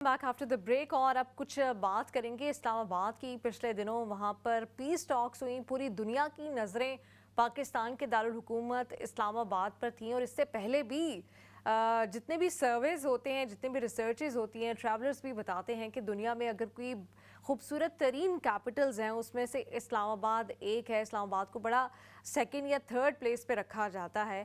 Back after the break और अब कुछ बात करेंगे इस्लामाबाद की। पिछले दिनों वहां पर पीस टॉक्स हुई, पूरी दुनिया की नज़रें पाकिस्तान के दारुल हुकूमत इस्लामाबाद पर थी और इससे पहले भी जितने भी सर्वेज होते हैं, जितने भी रिसर्चेज होती हैं, ट्रैवलर्स भी बताते हैं कि दुनिया में अगर कोई खूबसूरत तरीन कैपिटल्स हैं उसमें से इस्लामाबाद एक है। इस्लामाबाद को बड़ा सेकंड या थर्ड प्लेस पे रखा जाता है।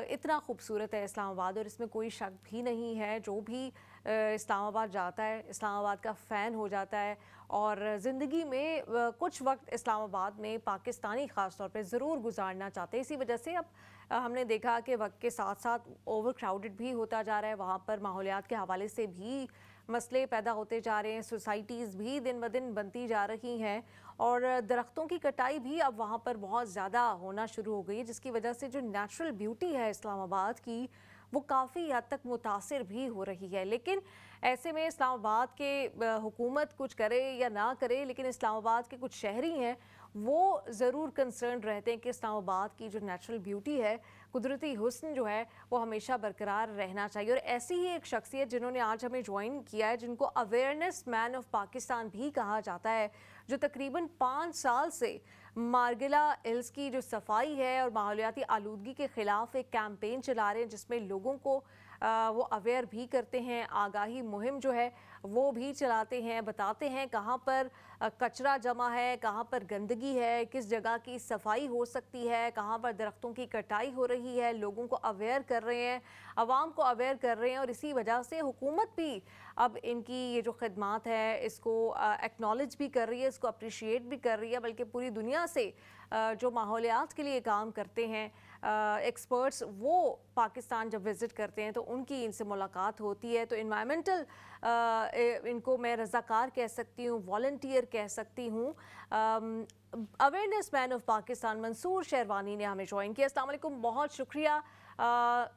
इतना खूबसूरत है इस्लामाबाद और इसमें कोई शक भी नहीं है। जो भी इस्लामाबाद जाता है इस्लामाबाद का फ़ैन हो जाता है और ज़िंदगी में कुछ वक्त इस्लामाबाद में पाकिस्तानी ख़ास तौर पे ज़रूर गुजारना चाहते हैं। इसी वजह से अब हमने देखा कि वक्त के साथ साथ ओवर क्राउडेड भी होता जा रहा है। वहाँ पर माहौलियात के हवाले से भी मसले पैदा होते जा रहे हैं। सोसाइटीज़ भी दिन ब दिन बनती जा रही हैं और दरख्तों की कटाई भी अब वहाँ पर बहुत ज़्यादा होना शुरू हो गई है, जिसकी वजह से जो नेचुरल ब्यूटी है इस्लामाबाद की वो काफ़ी हद तक मुतासिर भी हो रही है। लेकिन ऐसे में इस्लामाबाद के हुकूमत कुछ करे या ना करे, लेकिन इस्लामाबाद के कुछ शहरी हैं वो ज़रूर कंसर्न रहते हैं कि इस्लामाबाद की जो नेचुरल ब्यूटी है, कुदरती हुस्न जो है वो हमेशा बरकरार रहना चाहिए। और ऐसी ही एक शख्सियत जिन्होंने आज हमें ज्वाइन किया है, जिनको अवेयरनेस मैन ऑफ पाकिस्तान भी कहा जाता है, जो तकरीबन 5 साल से मार्गिला हिल्स की जो सफाई है और माहौलियाती आलूदगी के ख़िलाफ़ एक कैंपेन चला रहे हैं, जिसमें लोगों को वो अवेयर भी करते हैं। आगाही मुहिम जो है वो भी चलाते हैं, बताते हैं कहाँ पर कचरा जमा है, कहाँ पर गंदगी है, किस जगह की सफाई हो सकती है, कहाँ पर दरख्तों की कटाई हो रही है। लोगों को अवेयर कर रहे हैं, आवाम को अवेयर कर रहे हैं और इसी वजह से हुकूमत भी अब इनकी ये जो खिदमात है इसको एक्नॉलेज भी कर रही है, इसको अप्रिशिएट भी कर रही है। बल्कि पूरी दुनिया से जो माहौलियात के लिए काम करते हैं एक्सपर्ट्स, वो पाकिस्तान जब विज़िट करते हैं तो उनकी इनसे मुलाकात होती है। तो इन्वायरमेंटल इनको मैं रज़ाकार कह सकती हूँ, वॉलंटियर कह सकती हूँ। Awareness man of Pakistan Mansoor Sherwani ने हमें ज्वाइन किया। अस्सलाम वालेकुम, बहुत शुक्रिया।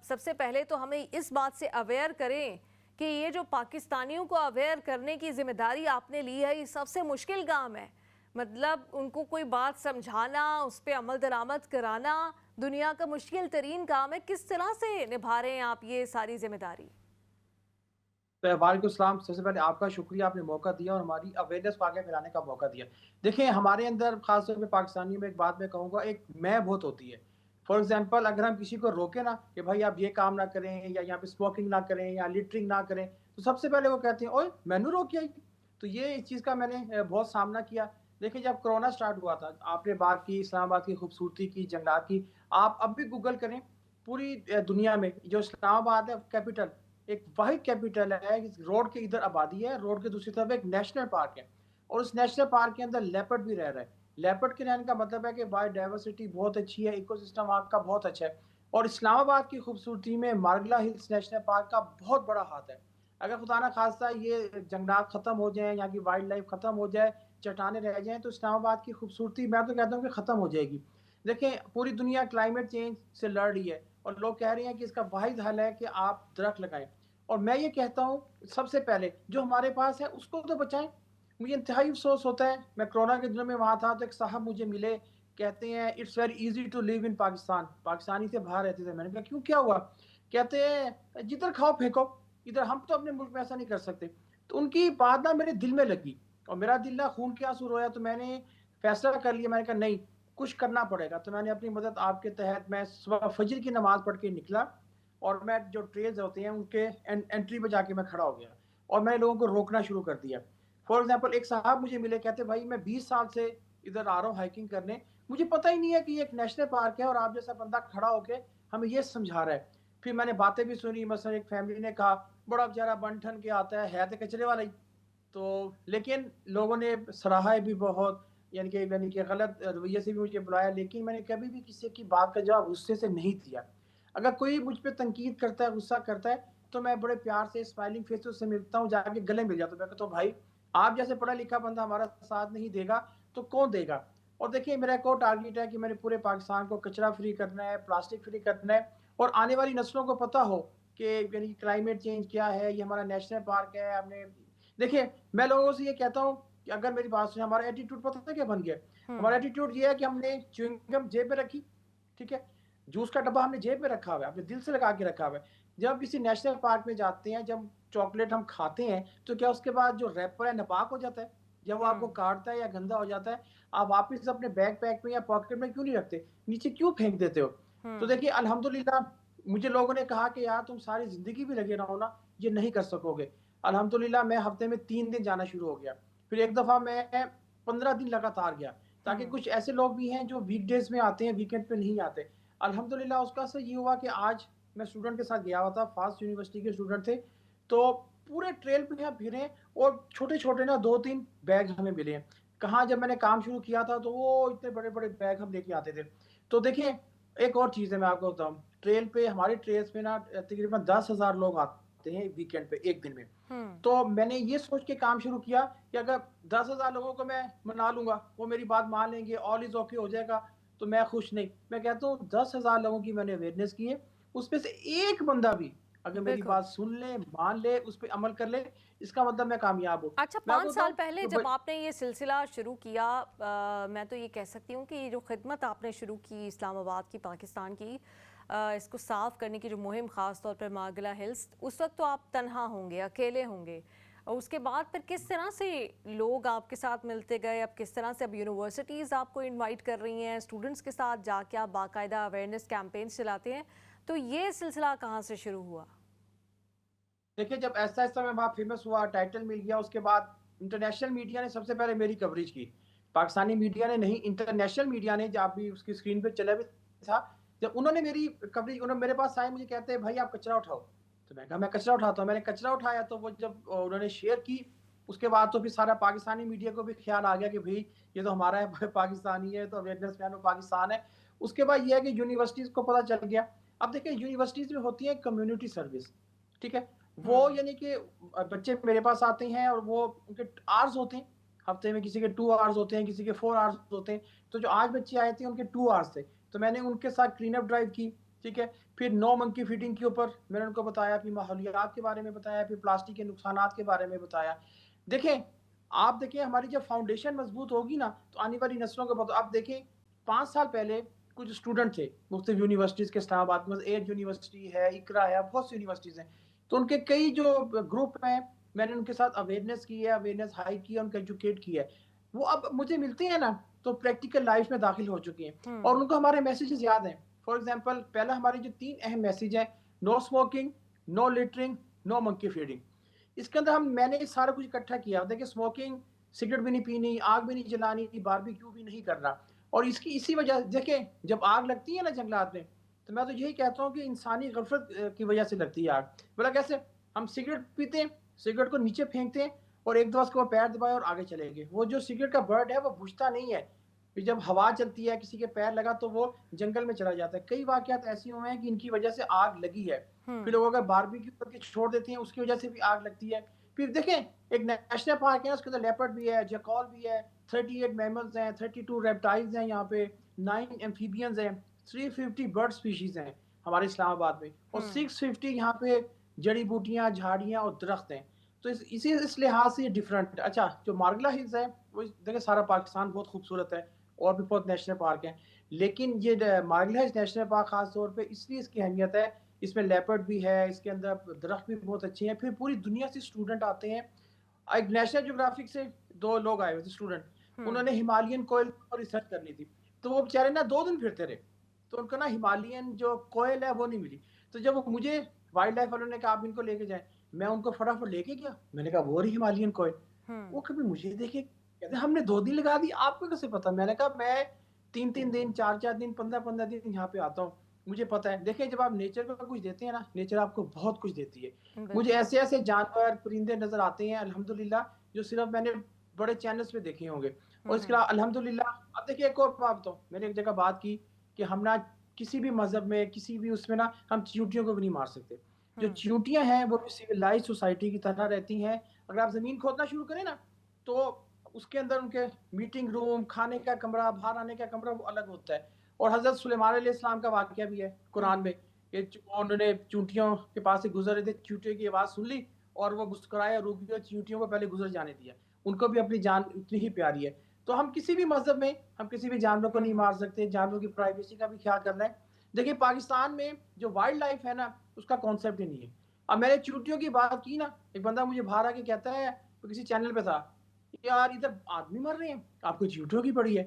सबसे पहले तो हमें इस बात से अवेयर करें कि ये जो पाकिस्तानियों को अवेयर करने की जिम्मेदारी आपने ली है, ये सबसे मुश्किल काम है। मतलब उनको कोई बात समझाना, उस पर अमल दरामद कराना दुनिया का मुश्किल तरीन काम है। किस तरह से निभा रहे हैं आप ये सारी जिम्मेदारी? वालेकुम सलाम। सबसे पहले आपका शुक्रिया, आपने मौका दिया और हमारी अवेयरनेस को आगे फैलाने का मौका दिया। देखिए, हमारे अंदर खासतौर पे पाकिस्तानी में एक बात मैं कहूँगा, एक मैं बहुत होती है। फॉर एग्जांपल, अगर हम किसी को रोके ना कि भाई आप ये काम ना करें या यहाँ पे स्मोकिंग ना करें या लिटरिंग ना करें, तो सबसे पहले वो कहते हैं ओए मैनू रोक आई। तो ये इस चीज़ का मैंने बहुत सामना किया। देखिए, जब कोरोना स्टार्ट हुआ था, आपने बात की इस्लामाबाद की खूबसूरती की, जंगलात की। आप अब भी गूगल करें, पूरी दुनिया में जो इस्लामाबाद है कैपिटल, एक वाहिद कैपिटल है। रोड के इधर आबादी है, रोड के दूसरी तरफ एक नेशनल पार्क है और उस नेशनल पार्क के अंदर लेपर्ड भी रह रहा है। लेपर्ड के रहने का मतलब है कि बायोडाइवर्सिटी बहुत अच्छी है, इकोसिस्टम वहाँ का बहुत अच्छा है। और इस्लामाबाद की खूबसूरती में मार्गला हिल्स नेशनल पार्क का बहुत बड़ा हाथ है। अगर खुदा ना खास्ता ये जंगलात खत्म हो जाए, यहाँ की वाइल्ड लाइफ खत्म हो जाए, चट्टाने रह जाएं, तो इस्लामाबाद की खूबसूरती मैं तो कहता हूँ कि खत्म हो जाएगी। देखें, पूरी दुनिया क्लाइमेट चेंज से लड़ रही है और लोग कह रहे हैं कि इसका वाहिद हल है कि आप दरख्त लगाएं। और मैं ये कहता हूँ, सबसे पहले जो हमारे पास है उसको तो बचाएं। मुझे इंतहाई अफसोस होता है, मैं कोरोना के दिनों में वहाँ था तो एक साहब मुझे मिले, कहते हैं it's very easy to live in Pakistan. Pakistani से बाहर रहते थे। मैंने कहा क्यों, क्या हुआ? कहते हैं जिधर खाओ फेंको, इधर हम तो अपने मुल्क में ऐसा नहीं कर सकते। तो उनकी बात ना मेरे दिल में लगी और मेरा दिल ना खून के आंसू रोया। तो मैंने फैसला कर लिया, मैंने कहा नहीं, कुछ करना पड़ेगा। तो मैंने अपनी मदद आपके तहत, मैं सुबह फजर की नमाज पढ़ के निकला और मैं जो ट्रेल्स होते हैं उनके एंट्री पे जाके मैं खड़ा हो गया और मैंने लोगों को रोकना शुरू कर दिया। फॉर एग्जांपल, एक साहब मुझे मिले, कहते भाई मैं 20 साल से इधर आ रहा हूँ हाइकिंग करने, मुझे पता ही नहीं है कि ये एक नेशनल पार्क है और आप जैसा बंदा खड़ा होके हमें ये समझा रहा है। फिर मैंने बातें भी सुनी, मसलन एक फैमिली ने कहा बड़ा बेचारा बन ठन के आता है तो कचरे वाला ही। तो लेकिन लोगों ने सराहा भी बहुत, यानी कि गलत रवैये से भी मुझे बुलाया, लेकिन मैंने कभी भी किसी की बात का जवाब गुस्से से नहीं दिया। अगर कोई मुझ पे तनकीद करता है, गुस्सा करता है, तो मैं बड़े प्यार से स्माइलिंग फेस से उससे मिलता हूँ, जाके गले मिल जाता हूँ। मैं कहता हूँ भाई, आप जैसे पढ़ा लिखा बंदा हमारा साथ नहीं देगा तो कौन देगा? और देखिए, मेरा एक और टारगेट है कि मैंने पूरे पाकिस्तान को कचरा फ्री करना है, प्लास्टिक फ्री करना है और आने वाली नस्लों को पता हो कि यानी क्लाइमेट चेंज क्या है। ये हमारा नेशनल पार्क है। हमने देखिए, मैं लोगों से ये कहता हूँ कि अगर मेरी बात सुने, हमारा एटीट्यूड पता है क्या बन गया? हमारा एटीट्यूड ये है कि हमने च्युइंगम जेब में रखी, ठीक है, जूस का डब्बा हमने जेब में रखा हुआ है, अपने दिल से लगा के रखा हुआ है। जब किसी नेशनल पार्क में जाते हैं, जब चॉकलेट हम खाते हैं, तो क्या उसके बाद जो रैपर है नापाक हो जाता है? जब वो आपको हुँ, काटता है या गंदा हो जाता है, आप वापस अपने बैकपैक में या पॉकेट में क्यों नहीं रखते? नीचे क्यों फेंक देते हो? तो हुँ, देखिए अल्हम्दुलिल्लाह मुझे लोगों ने कहा कि यार तुम सारी ज़िंदगी भी लगे रहो ना, ये नहीं कर सकोगे। अल्हम्दुलिल्लाह मैं हफ़्ते में 3 दिन जाना शुरू हो गया। फिर एक दफ़ा मैं 15 दिन लगातार गया, ताकि हुँ, कुछ ऐसे लोग भी हैं जो वीकडेज़ में आते हैं, वीकेंड पे नहीं आते। अल्हम्दुलिल्लाह उसका असर ये हुआ कि आज मैं स्टूडेंट के साथ गया हुआ था, फ़ास्ट यूनिवर्सिटी के स्टूडेंट थे, तो पूरे ट्रेल पे हम फिरे और छोटे-छोटे ना 2-3 बैग हमें मिले हैं। कहाँ जब मैंने काम शुरू किया था तो वो इतने बड़े-बड़े बैग हम लेके आते थे। तो देखिए, एक और चीज़ है मैं आपको बताऊँ, ट्रेल पे हमारे ट्रेल्स पे ना तकरीबन 10,000 लोग आते हैं वीकेंड पे 1 दिन में। हुँ, तो मैंने ये सोच के काम शुरू किया कि अगर 10,000 लोगों को मैं मना लूँगा, वो मेरी बात मान लेंगे, ऑल इज़ ओके हो जाएगा, तो मैं खुश नहीं। मैं कहता हूँ 10,000 लोगों की मैंने अवेयरनेस की है, उसमें से एक बंदा भी अगर मेरी बिल्कुल। बात सुन ले, मान ले, उस पे अमल कर ले, इसका मतलब मैं कामयाब हूँ। अच्छा, मैं 5 आपको साल बताऊँ पहले ब जब आपने ये सिलसिला शुरू किया, मैं तो ये कह सकती हूँ कि ये जो खिदमत आपने शुरू की इस्लामाबाद की, पाकिस्तान की, इसको साफ़ करने की जो मुहिम ख़ास तौर पर मार्गला हिल्स, उस वक़्त तो आप तन्हा होंगे, अकेले होंगे। और उसके बाद फिर किस तरह से लोग आपके साथ मिलते गए? अब किस तरह से अब यूनिवर्सिटीज़ आपको इनवाइट कर रही हैं, स्टूडेंट्स के साथ जाके आप बाकायदा अवेयरनेस कैंपेन्स चलाते हैं। तो ये सिलसिला कहाँ से शुरू हुआ? देखिए, जब ऐसा-ऐसा मैं वहाँ फ़ेमस हुआ, टाइटल मिल गया, उसके बाद इंटरनेशनल मीडिया ने सबसे पहले मेरी कवरेज की। पाकिस्तानी मीडिया ने नहीं, इंटरनेशनल मीडिया ने, जहाँ भी उसकी स्क्रीन पे चला भी था, जब उन्होंने मेरी कवरेज, उन्होंने मेरे पास आए, मुझे कहते हैं, "भाई, आप कचरा उठाओ।" तो मैंने कहा, "मैं कचरा उठाता हूँ।" मैंने कचरा उठाया, तो वो जब उन्होंने शेयर की, उसके बाद तो फिर सारा पाकिस्तानी मीडिया को भी ख़्याल आ गया कि भई, ये तो हमारा है, पाकिस्तानी है, तो अवेयरनेस मैन ऑफ पाकिस्तान है। उसके बाद ये है कि यूनिवर्सिटीज़ को पता चल गया। अब देखिए, यूनिवर्सिटीज़ में होती है कम्युनिटी सर्विस, ठीक है? हुँ, वो यानी कि बच्चे मेरे पास आते हैं और वो उनके आवर्स होते हैं, हफ्ते में किसी के 2 आवर्स होते हैं, किसी के 4 आवर्स होते हैं। तो जो आज बच्चे आए थे उनके 2 आवर्स थे, तो मैंने उनके साथ क्लीन अप ड्राइव की, ठीक है। फिर नो मंकी फीडिंग के ऊपर मैंने उनको बताया, फिर माहौलियात के बारे में बताया, फिर प्लास्टिक के नुकसानात के बारे में बताया। देखें, आप देखें, हमारी जब फाउंडेशन मजबूत होगी ना, तो आने वाली नस्लों को आप देखें, 5 साल पहले कुछ स्टूडेंट थे मुख्तलिफ यूनिवर्सिटीज़ के, इस्लामाबाद में एज यूनिवर्सिटी है, इकरा है, बहुत सी यूनिवर्सिटीज़ हैं। तो उनके कई जो ग्रुप हैं, मैंने उनके साथ अवेयरनेस की है, अवेयरनेस हाई की है, उनको एजुकेट किया है। वो अब मुझे मिलते हैं ना, तो प्रैक्टिकल लाइफ में दाखिल हो चुके हैं और हुँ, उनको हमारे मैसेजेस याद हैं। फॉर एग्जांपल, पहला हमारे जो 3 अहम मैसेज हैं, no smoking, no littering, no monkey feeding. इसके अंदर मैंने ये सारा कुछ इकट्ठा किया। देखिए, स्मोकिंग, सिगरेट भी नहीं पीनी, आग भी नहीं जलानी, बारबेक्यू भी नहीं करना। और इसकी इसी वजह देखिए, जब आग लगती है ना जंगलात में, तो मैं तो यही कहता हूँ कि इंसानी गफलत की वजह से लगती है आग। बोला कैसे? हम सिगरेट पीते हैं, सिगरेट को नीचे फेंकते हैं और एक दो उसके बाद पैर दबाए और आगे चले गए। वो जो सिगरेट का बर्ड है वो बुझता नहीं है। फिर जब हवा चलती है, किसी के पैर लगा, तो वो जंगल में चला जाता है। कई वाकयात ऐसे हुए हैं कि इनकी वजह से आग लगी है। हुँ, फिर लोग अगर बारबेक्यू करके छोड़ देते हैं, उसकी वजह से भी आग लगती है। फिर देखें, एक नेशनल पार्क है ना, उसके अंदर लेपर्ड भी है, जैकॉल भी है, 38 मैमल्स हैं, 32 रेप्टाइल्स हैं यहाँ पे, 9 एम्फीबियंस हैं, 350 बर्ड स्पीशीज हैं हमारे इस्लामाबाद में, और हुँ। 650 यहाँ पे जड़ी बूटियाँ, झाड़ियाँ और दरख्त हैं। तो इस लिहाज से ये डिफरेंट। अच्छा, जो मार्गला हिल्स है, वो देखिए, सारा पाकिस्तान बहुत खूबसूरत है और भी बहुत नेशनल पार्क हैं, लेकिन ये मार्गला हिल्स नेशनल पार्क खास तौर पे इसलिए इसकी अहमियत है, इसमें लेपर्ड भी है, इसके अंदर दरख्त भी बहुत अच्छे हैं, फिर पूरी दुनिया से स्टूडेंट आते हैं। एक नेशनल ज्योग्राफिक से 2 लोग आए हुए थे स्टूडेंट, हुँ, उन्होंने हिमालयन कोयल पर रिसर्च करनी थी, तो वो बेचारे ना 2 दिन फिरते रहे, तो उनको ना हिमालयन जो कोयल है वो नहीं मिली। तो जब वो मुझे वाइल्ड लाइफ वालों ने कहा आप इनको लेके जाएँ, मैं उनको फटाफट लेके गया, मैंने कहा वो रही हिमालयन कोयल। वो हुँ, कभी मुझे देखे, कहते हमने 2 दिन लगा दिए, आपको कैसे पता? मैंने कहा मैं 3-3 दिन, 4-4 दिन, 15-15 दिन यहाँ पे आता हूँ, मुझे पता है। देखिए, जब आप नेचर को कुछ देते हैं ना, नेचर आपको बहुत कुछ देती है। मुझे बिल्कुल। ऐसे-ऐसे जानवर, परिंदे नज़र आते हैं अल्हम्दुलिल्लाह, जो सिर्फ़ मैंने बड़े चैनल्स पे देखे होंगे। और इसके हुँ, अलावा अल्हम्दुलिल्लाह, अब देखिए एक और बात बताऊँ, मैंने एक जगह बात की कि हम ना किसी भी मज़हब में, किसी भी उसमें ना, हम चींटियों को भी नहीं मार सकते। जो हुँ, चींटियाँ हैं वो भी सिविलाइज़्ड सोसाइटी की तरह रहती हैं। अगर आप ज़मीन खोदना शुरू करें ना, तो उसके अंदर उनके मीटिंग रूम, खाने का कमरा, बाहर आने का कमरा वो अलग होता है। और हज़रत सुलेमान अलैहिस्सलाम का वाक़या भी है कुरान हुँ, में, कि उन्होंने चींटियों के पास से गुज़र रहे थे, चींटियों की आवाज़ सुन ली और वो मुस्कुराए, रुक गए, चींटियों को पहले गुज़र जाने दिया। उनको भी अपनी जान उतनी ही प्यारी है। तो हम किसी भी मज़हब में, हम किसी भी जानवर को हुँ, नहीं हुँ, मार सकते, जानवरों की प्राइवेसी का भी ख़्याल करना है। देखिए, पाकिस्तान में जो वाइल्ड लाइफ़ है ना, उसका कॉन्सेप्ट ही नहीं है। अब मैंने चूटियों की बात की ना, एक बंदा मुझे बाहर आके कहता है, तो किसी चैनल पे था, यार इधर आदमी मर रहे हैं, आपको चींटियों की पड़ी है,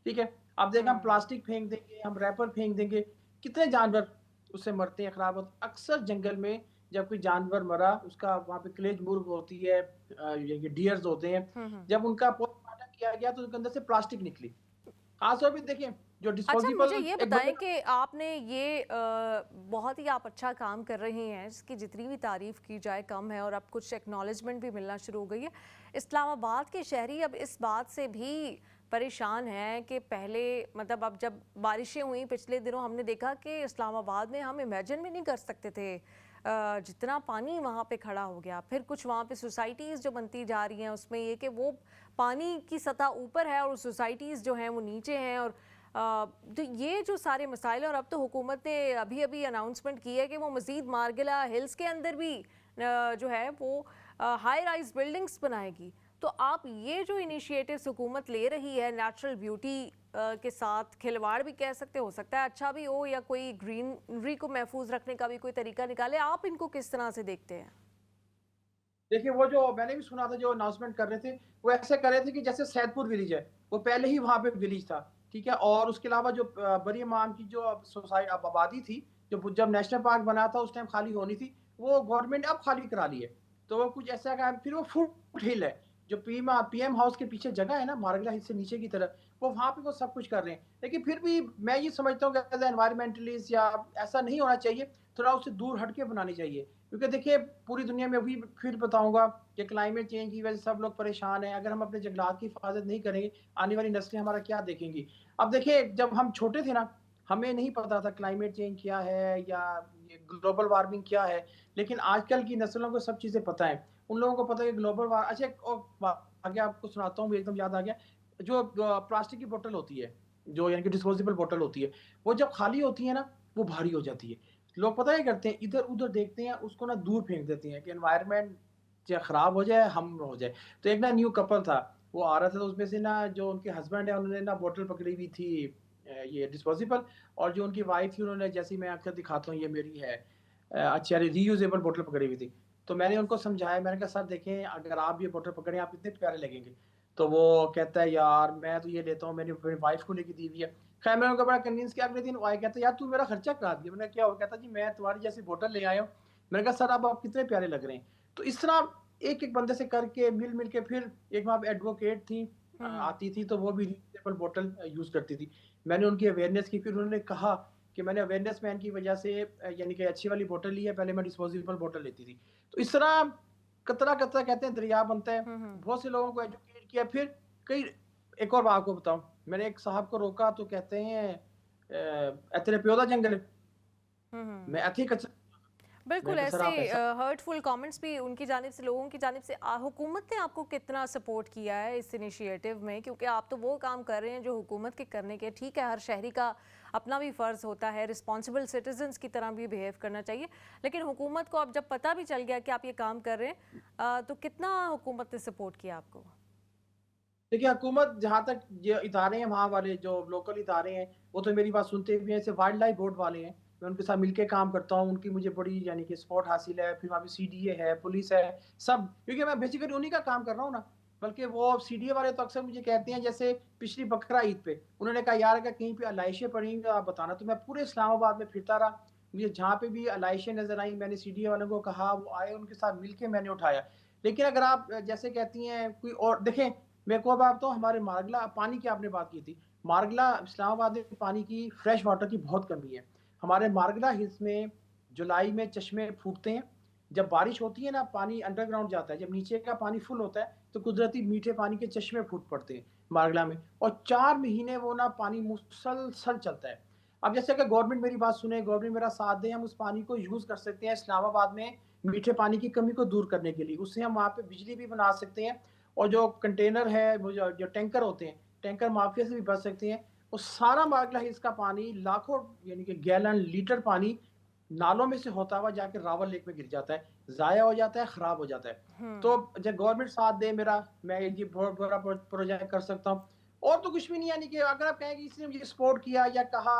ठीक है? अब देखें हम हुँ। प्लास्टिक फेंक देंगे, हम रैपर फेंक देंगे, कितने जानवर उससे मरते हैं, खराब होते हैं। अक्सर जंगल में जब कोई जानवर मरा, उसका वहाँ पे क्लेज मुर्ग होती है, ये डियर्स होते हैं, हुँ, हुँ। जब उनका पोस्टमार्टम किया गया तो उनके अंदर से प्लास्टिक निकली। खास तौर पे देखिए, जो अच्छा, मुझे डिस्पोजेबल ये एक बंदे बताएँ कि आपने ये बहुत ही आप अच्छा काम कर रहे हैं, इसकी जितनी भी तारीफ़ की जाए कम है और अब कुछ एक्नॉलेजमेंट भी मिलना शुरू हो गई है। इस्लामाबाद के शहरी अब इस बात से भी परेशान हैं कि पहले मतलब अब जब बारिशें हुई पिछले दिनों हमने देखा कि इस्लामाबाद में हम इमेजिन भी नहीं कर सकते थे जितना पानी वहाँ पे खड़ा हो गया। फिर कुछ वहाँ पे सोसाइटीज़ जो बनती जा रही हैं उसमें ये कि वो पानी की सतह ऊपर है और सोसाइटीज़ जो हैं वो नीचे हैं और तो ये जो सारे मसाइल और अब तो हुकूमत ने अभी-अभी अनाउंसमेंट की है कि वो मज़ीद मार्गिला हिल्स के अंदर भी जो है वो हाई राइज़ बिल्डिंग्स बनाएगी। तो आप ये जो इनिशिएटिव्स हुकूमत ले रही है नेचुरल ब्यूटी के साथ खिलवाड़ भी कह सकते हो सकता है अच्छा भी हो या कोई ग्रीनरी को महफूज रखने का भी कोई तरीका निकाले, आप इनको किस तरह से देखते हैं? देखिए, वो जो मैंने भी सुना था जो अनाउंसमेंट कर रहे थे, वो ऐसे कर रहे थे कि जैसे सैदपुर विलेज है, वो पहले ही वहाँ पे विलेज था, ठीक है? और उसके अलावा जो बड़ी इमाम की जो अब आबादी थी, जब नेशनल पार्क बना था उस टाइम खाली होनी थी, वो गवर्नमेंट ने अब खाली करा ली है। तो वो कुछ ऐसा का फिर वो फुट हिल है, जो पीएम हाउस के पीछे जगह है ना, मारगला हिल से नीचे की तरफ, वो वहाँ पे वो सब कुछ कर रहे हैं। लेकिन फिर भी मैं ये समझता हूँ कि एज़ अ एनवायरमेंटलिस्ट या ऐसा नहीं होना चाहिए, थोड़ा उससे दूर हट के बनानी चाहिए। क्योंकि देखिए पूरी दुनिया में अभी फिर बताऊँगा कि क्लाइमेट चेंज की वजह से सब लोग परेशान हैं। अगर हम अपने जंगलात की हिफाज़त नहीं करेंगे, आने वाली नस्लें हमारा क्या देखेंगी? अब देखिए जब हम छोटे थे ना, हमें नहीं पता था क्लाइमेट चेंज क्या है या ये ग्लोबल वार्मिंग क्या है। लेकिन आजकल की नस्लों को सब चीज़ें पता है। उन लोगों को पता है कि ग्लोबल वार अच्छा एक और वाक़या आपको सुनाता हूँ, एकदम याद आ गया। जो प्लास्टिक की बोतल होती है, जो यानी कि डिस्पोजेबल बोतल होती है, वो जब खाली होती है ना, वो भारी हो जाती है। लोग पता है क्या करते हैं, इधर-उधर देखते हैं, उसको ना दूर फेंक देते हैं कि एनवायरनमेंट चाहे खराब हो जाए, हम हो जाए। तो एक ना न्यू कपल था, वो आ रहा था तो उसमें से ना जो उनके हस्बैंड है उन्होंने ना बोतल पकड़ी हुई थी ये डिस्पोजेबल, और जो उनकी वाइफ थी उन्होंने जैसे ही मैं अक्सर दिखाता हूँ ये मेरी है अच्छी वाली रीयूजेबल बोतल पकड़ी हुई थी। तो मैंने उनको समझाया, मैंने कहा सर देखें अगर आप ये बोतल पकड़े आप इतने प्यारे लगेंगे। तो वो कहता है यार मैं तो ये लेता हूँ, मैंने अपनी वाइफ को लेके दी हुई है। खैर मैंने उनको बड़ा कन्विंस किया, अगले दिन वो आए कहते यार तू मेरा खर्चा करा दिया। मैंने कहा क्या हुआ? कहता जी मैं तुम्हारी जैसी बोतल ले आया हूँ। मैंने कहा सर अब आप कितने प्यारे लग रहे हैं। तो इस तरह एक-एक बंदे से करके मिल-मिल के फिर एक वहाँ पे एडवोकेट थी हुँ, हुँ। आती थी तो वो भी रीयूजेबल बोतल यूज़ करती थी। मैंने उनकी अवेयरनेस की, फिर उन्होंने कहा कि मैंने अवेयरनेस मैन की वजह से यानी कि अच्छी वाली बोतल ली है, पहले मैं डिस्पोजेबल बोतल लेती थी। तो इस तरह कतरा-कतरा कहते हैं दरिया बनता है। हुँ, हुँ। बहुत से लोगों को एजुकेट किया, फिर कई एक और बात आपको बताऊँ, मैंने एक साहब को रोका तो कहते हैं तेरे प्यो दा जंगल है? हुँ, हुँ। मैं इत्थे ही कचरा मैंने बिल्कुल कहा सर ऐसे आप ऐसा हर्टफुल कमेंट्स भी उनकी जानिब से लोगों की जानिब से हुकूमत ने आपको कितना सपोर्ट किया है इस इनिशिएटिव में क्योंकि आप तो वो काम कर रहे हैं जो हुकूमत के करने के ठीक है हर शहरी का अपना भी फ़र्ज़ होता है रिस्पॉन्सिबल सिटीजन्स की तरह भी बिहेव करना चाहिए लेकिन हुकूमत को अब जब पता भी चल गया कि आप ये काम कर रहे हैं तो कितना हुकूमत ने सपोर्ट किया आपको? देखिए, हुकूमत जहाँ तक ये इदारे हैं वहाँ वाले जो लोकल इदारे हैं, वो तो मेरी बात सुनते भी हैं। जैसे वाइल्ड लाइफ बोर्ड वाले हैं, मैं उनके साथ मिलके काम करता हूँ, उनकी मुझे बड़ी यानी कि सपोर्ट हासिल है। फिर वहाँ पे सीडीए है, पुलिस है, सब क्योंकि मैं बेसिकली उन्हीं का काम कर रहा हूँ ना। बल्कि वो सीडीए वाले तो अक्सर मुझे कहते हैं जैसे पिछली बकरा ईद पे, उन्होंने कहा यार अगर कहीं पे आलाइशें पड़ी हैं तो आप बताना। तो मैं पूरे इस्लामाबाद में फिरता रहा, मुझे जहाँ पे भी आलाइशें नज़र आईं मैंने सीडीए वालों को कहा, वो आए उनके साथ मिल के मैंने उठाया। लेकिन अगर आप जैसे कहती हैं कोई और देखें मैं को बात तो हमारे मारगला पानी की आपने बात की थी। मारगला इस्लामाबाद में पानी की फ्रेश वाटर की बहुत कमी है। हमारे मारगला हिल्स में जुलाई में चश्मे फूटते हैं। जब बारिश होती है ना पानी अंडरग्राउंड जाता है। जब नीचे का पानी फुल होता है तो कुदरती मीठे पानी के चश्मे फूट पड़ते हैं मारगला में और 4 महीने वो ना पानी मुसलसल चलता है। अब जैसे अगर गवर्नमेंट मेरी बात सुने, गवर्नमेंट मेरा साथ दे, हम उस पानी को यूज़ कर सकते हैं इस्लामाबाद में मीठे पानी की कमी को दूर करने के लिए। उससे हम वहाँ पे बिजली भी बना सकते हैं और जो कंटेनर है वो जो टैंकर होते हैं, टैंकर माफिया से भी बच सकते हैं। वो सारा मारगला हिल्स का पानी लाखों यानी कि गैलन लीटर पानी नालों में से होता हुआ जाके रावल लेक में गिर जाता है, ज़ाया हो जाता है, खराब हो जाता है। हुँ। तो जब गवर्नमेंट साथ दे मेरा, मैं ये बहुत बड़ा प्रोजेक्ट कर सकता हूँ। और तो कुछ भी नहीं यानी कि अगर आप कहें कि किसी ने मुझे सपोर्ट किया या कहा,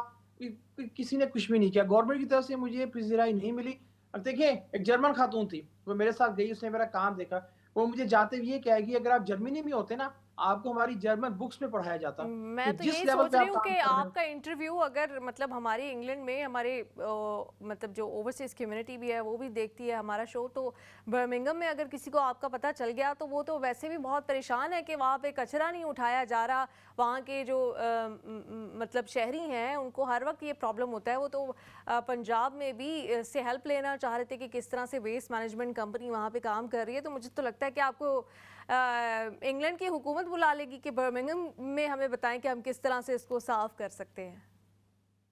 किसी ने कुछ भी नहीं किया। गवर्नमेंट की तरफ से मुझे पज़ीराई नहीं मिली। अब देखिए, एक जर्मन खातून थी, वो मेरे साथ गई, उसने मेरा काम देखा, वो मुझे जाते हुए ये कहेगी, "अगर आप जर्मनी में होते ना, आपको हमारी जर्मन बुक्स में पढ़ाया जाता कि मैं तो जिस यही लेवल सोच पे रही आप हूँ काम कि कर रहे हो।" आपका इंटरव्यू अगर मतलब हमारे इंग्लैंड में हमारे मतलब जो ओवरसीज कम्युनिटी भी है वो भी देखती है हमारा शो, तो बर्मिंघम में अगर किसी को आपका पता चल गया तो वो तो वैसे भी बहुत परेशान है कि वहाँ पे कचरा नहीं उठाया जा रहा। वहाँ के जो मतलब शहरी हैं उनको हर वक्त ये प्रॉब्लम होता है। वो तो पंजाब में भी से हेल्प लेना चाह रहे थे कि किस तरह से वेस्ट मैनेजमेंट कंपनी वहाँ पे काम कर रही है। तो मुझे तो लगता है कि आपको इंग्लैंड की हुकूमत बुला लेगी कि बर्मिंघम में हमें बताएं कि हम किस तरह से इसको साफ कर सकते हैं।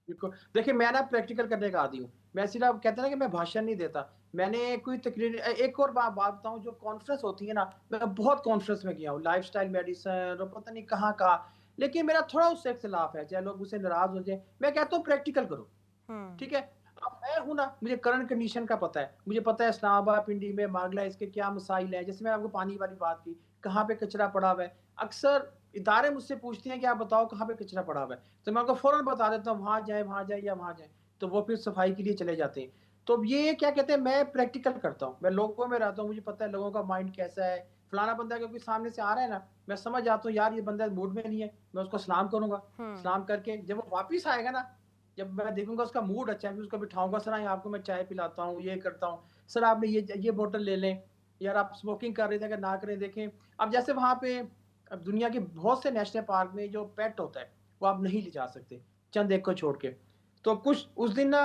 बिल्कुल। देखिए, मैं ना प्रैक्टिकल करने का आदी हूँ। मैं सिर्फ़ कहते हैं ना कि मैं भाषण नहीं देता। मैंने कोई तकरीर एक और बात बताऊँ, जो कॉन्फ्रेंस होती है ना, मैं बहुत कॉन्फ्रेंस में गया हूँ, लाइफ़स्टाइल मेडिसिन और पता नहीं कहाँ-कहाँ। लेकिन मेरा थोड़ा उससे इख्तिलाफ़ है, चाहे लोग मुझसे नाराज़ हो जाएँ। मैं कहता हूँ प्रैक्टिकल करो। हुँ। ठीक है? अब मैं हूँ ना, मुझे करंट कंडीशन का पता है। मुझे पता है इस्लामाबाद, पिंडी में, मागला इसके क्या मसाइल हैं। जैसे मैंने आपको पानी वाली बात की, कहाँ पे कचरा पड़ा हुआ है। अक्सर इदारे मुझसे पूछते हैं कि आप बताओ कहाँ पे कचरा पड़ा हुआ है। तो मैं उनको फ़ौरन बता देता हूँ, वहाँ जाएँ या वहाँ जाएँ। तो वो फिर सफाई के लिए चले जाते हैं। तो अब ये क्या कहते हैं, मैं प्रैक्टिकल करता हूँ। मैं लोगों में रहता हूँ, मुझे पता है लोगों का माइंड कैसा है। फलाना बंदा क्योंकि सामने से आ रहा है ना, मैं समझ जाता हूँ यार ये बंदा मूड में नहीं है। मैं उसको सलाम करूँगा। हुँ। सलाम करके जब वो वापिस आएगा ना, जब मैं देखूँगा उसका मूड अच्छा है, फिर उसको बिठाऊँगा, सर आइए आपको मैं चाय पिलाता हूँ, ये करता हूँ। सर आपने ये बोतल ले लें, यार आप स्मोकिंग कर रहे थे अगर ना करें देखें। अब जैसे वहाँ पे अब दुनिया के बहुत से नेशनल पार्क में जो पेट होता है, वो आप नहीं ले जा सकते, चंद एक को छोड़ के। तो कुछ उस दिन ना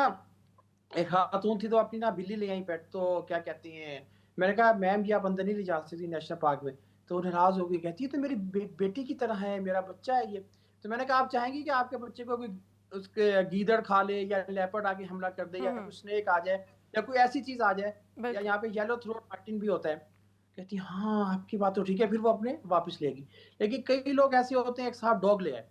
एक खातून थी तो अपनी ना बिल्ली ले आई पेट, तो क्या कहती हैं, मैंने कहा मैम ये आप अंदर नहीं ले जा सकती नेशनल पार्क में। तो वो नाराज़ हो गई, कहती है ये तो मेरी बेटी की तरह है, मेरा बच्चा है ये। तो मैंने कहा आप चाहेंगी कि आपके बच्चे को कोई उसके गीदड़ खा ले या लेपर्ड आके हमला कर दे हुँ, या हुँ। कोई स्नेक आ जाए या कोई ऐसी चीज़ आ जाए, या बिल्कुल। यहाँ पे येलो थ्रोट मार्टिन भी होता है। कहती है हाँ, आपकी बात तो ठीक है, फिर वो अपने वापस लेगी। लेकिन कई लोग ऐसे होते हैं, एक साहब डॉग ले आए,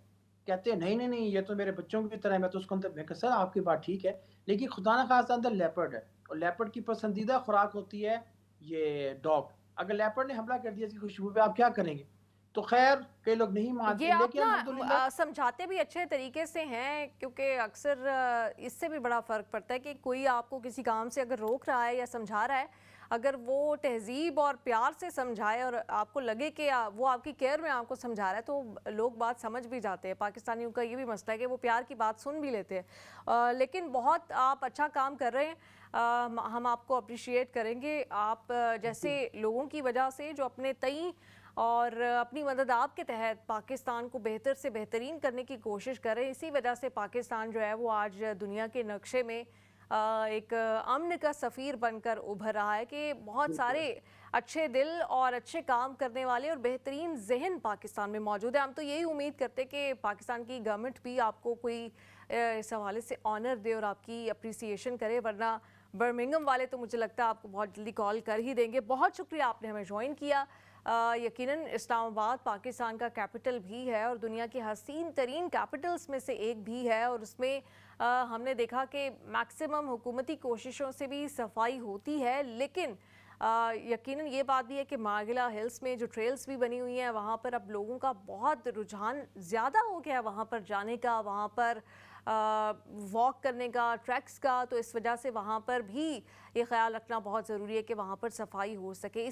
कहते हैं नहीं, ये तो मेरे बच्चों की तरह है, मैं तो उसको अंदर। मैं कहा सर आपकी बात ठीक है, लेकिन खुदा ना खास्ता अंदर लेपर्ड है और लेपर्ड की पसंदीदा खुराक होती है ये डॉग। अगर लेपर्ड ने हमला कर दिया इसकी खुशबू पे, आप क्या करेंगे? तो खैर कई लोग नहीं ये मानते, आप लेकिन ना अल्हम्दुलिल्लाह समझाते भी अच्छे तरीके से हैं, क्योंकि अक्सर इससे भी बड़ा फ़र्क पड़ता है कि कोई आपको किसी काम से अगर रोक रहा है या समझा रहा है, अगर वो तहज़ीब और प्यार से समझाए और आपको लगे कि वो आपकी केयर में आपको समझा रहा है, तो लोग बात समझ भी जाते हैं। पाकिस्तानियों का ये भी मसला है कि वो प्यार की बात सुन भी लेते हैं। लेकिन बहुत आप अच्छा काम कर रहे हैं। हम आपको अप्रिशिएट करेंगे। आप जैसे लोगों की वजह से जो अपने तई और अपनी मदद आपके तहत पाकिस्तान को बेहतर से बेहतरीन करने की कोशिश करें, इसी वजह से पाकिस्तान जो है वो आज दुनिया के नक्शे में एक अमन का सफ़ीर बनकर उभर रहा है कि बहुत सारे अच्छे दिल और अच्छे काम करने वाले और बेहतरीन जहन पाकिस्तान में मौजूद है। हम तो यही उम्मीद करते कि पाकिस्तान की गवर्नमेंट भी आपको कोई इस हवाले से ऑनर दे और आपकी अप्रिसिएशन करे, वरना बर्मिंघम वाले तो मुझे लगता है आपको बहुत जल्दी कॉल कर ही देंगे। बहुत शुक्रिया आपने हमें ज्वाइन किया। यकीनन इस्लामाबाद पाकिस्तान का कैपिटल भी है और दुनिया की हसीन तरीन कैपिटल्स में से एक भी है, और उसमें हमने देखा कि मैक्सिमम हुकूमती कोशिशों से भी सफाई होती है, लेकिन यकीनन ये बात भी है कि मार्गिला हिल्स में जो ट्रेल्स भी बनी हुई हैं वहाँ पर अब लोगों का बहुत रुझान ज़्यादा हो गया है वहाँ पर जाने का, वहाँ पर वॉक करने का, ट्रैक्स का। तो इस वजह से वहाँ पर भी ये ख्याल रखना बहुत ज़रूरी है कि वहाँ पर सफाई हो सके।